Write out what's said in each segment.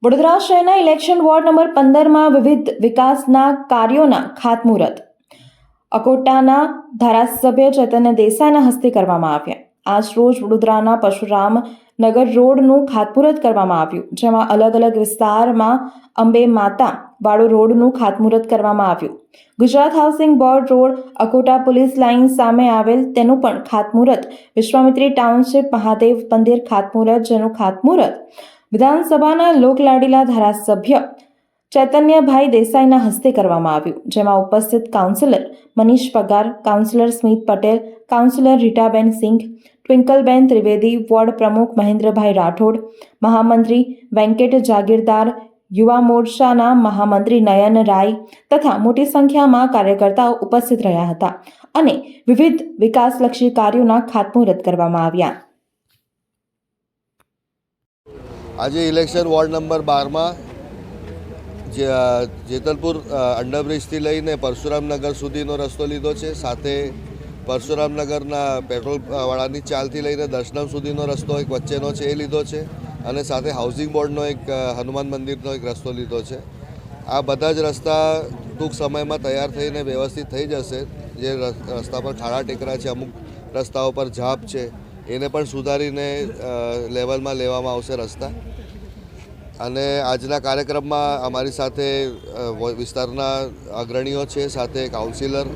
વડોદરા શહેરના election ward number 15માં વિવિધ વિકાસના કાર્યોના ખાતમુહૂર્ત અકોટાના ધારાસભ્ય ચૈતન્ય દેસાઈના હસ્તે કરવામાં આવ્યા। આજ રોજ વડોદરાના પરશુરામ નગર રોડનું ખાતમુહૂર્ત કરવામાં આવ્યું, જેમાં અલગ અલગ વિસ્તારમાં અંબે માતા વાળો રોડનું ખાતમુહૂર્ત કરવામાં આવ્યું। Gujarat housing board road Akota police line સામે આવેલ તેનું પણ ખાતમુહૂર્ત, વિશ્વામિત્રી ટાઉનશીપ મહાદેવ મંદિર ખાતમુહૂર્ત, જેનું ખાતમુહૂર્ત વિધાનસભાના લોકલાડીલા ધારાસભ્ય ચૈતન્યભાઈ દેસાઈના હસ્તે કરવામાં આવ્યું, જેમાં ઉપસ્થિત કાઉન્સિલર મનીષ પગાર, કાઉન્સિલર સ્મિત પટેલ, કાઉન્સિલર રીટાબેન સિંઘ, ટ્વિંકલબેન ત્રિવેદી, વોર્ડ પ્રમુખ મહેન્દ્રભાઈ રાઠોડ, મહામંત્રી વેંકટ જાગીરદાર, યુવા મોરચાના મહામંત્રી નયન રાય તથા મોટી સંખ્યામાં કાર્યકર્તાઓ ઉપસ્થિત રહ્યા હતા અને વિવિધ વિકાસલક્ષી કાર્યોના ખાતમુહૂર્ત કરવામાં આવ્યા। આજે ઇલેક્શન વોર્ડ નંબર 12માં જેતલપુર અંડરબ્રિજથી લઈને પરશુરામનગર સુધીનો રસ્તો લીધો છે। સાથે પરશુરામનગરના પેટ્રોલવાળાની ચાલથી લઈને દર્શનમ સુધીનો રસ્તો એક વચ્ચેનો છે એ લીધો છે, અને સાથે હાઉસિંગ બોર્ડનો એક હનુમાન મંદિરનો એક રસ્તો લીધો છે। આ બધા જ રસ્તા ટૂંક સમયમાં તૈયાર થઈને વ્યવસ્થિત થઈ જશે। જે રસ્તા પર ખાડા ટેકરા છે, અમુક રસ્તાઓ પર ઝાપ છે, એને પણ સુધારીને લેવલમાં લેવામાં આવશે રસ્તા। અને આજના કાર્યક્રમમાં અમારી સાથે વિસ્તારના અગ્રણીઓ છે, સાથે કાઉન્સિલર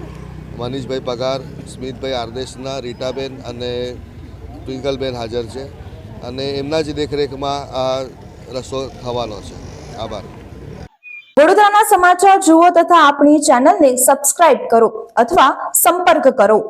મનીષભાઈ પગાર, સ્મિતભાઈ આરદેશના, રીટાબેન અને ટ્વિંકલબેન હાજર છે, અને એમના જ દેખરેખમાં આ રસ્તો થવાનો છે। આભાર। વડોદરાના સમાચાર જુઓ તથા આપણી ચેનલને સબસ્ક્રાઇબ કરો અથવા સંપર્ક કરો।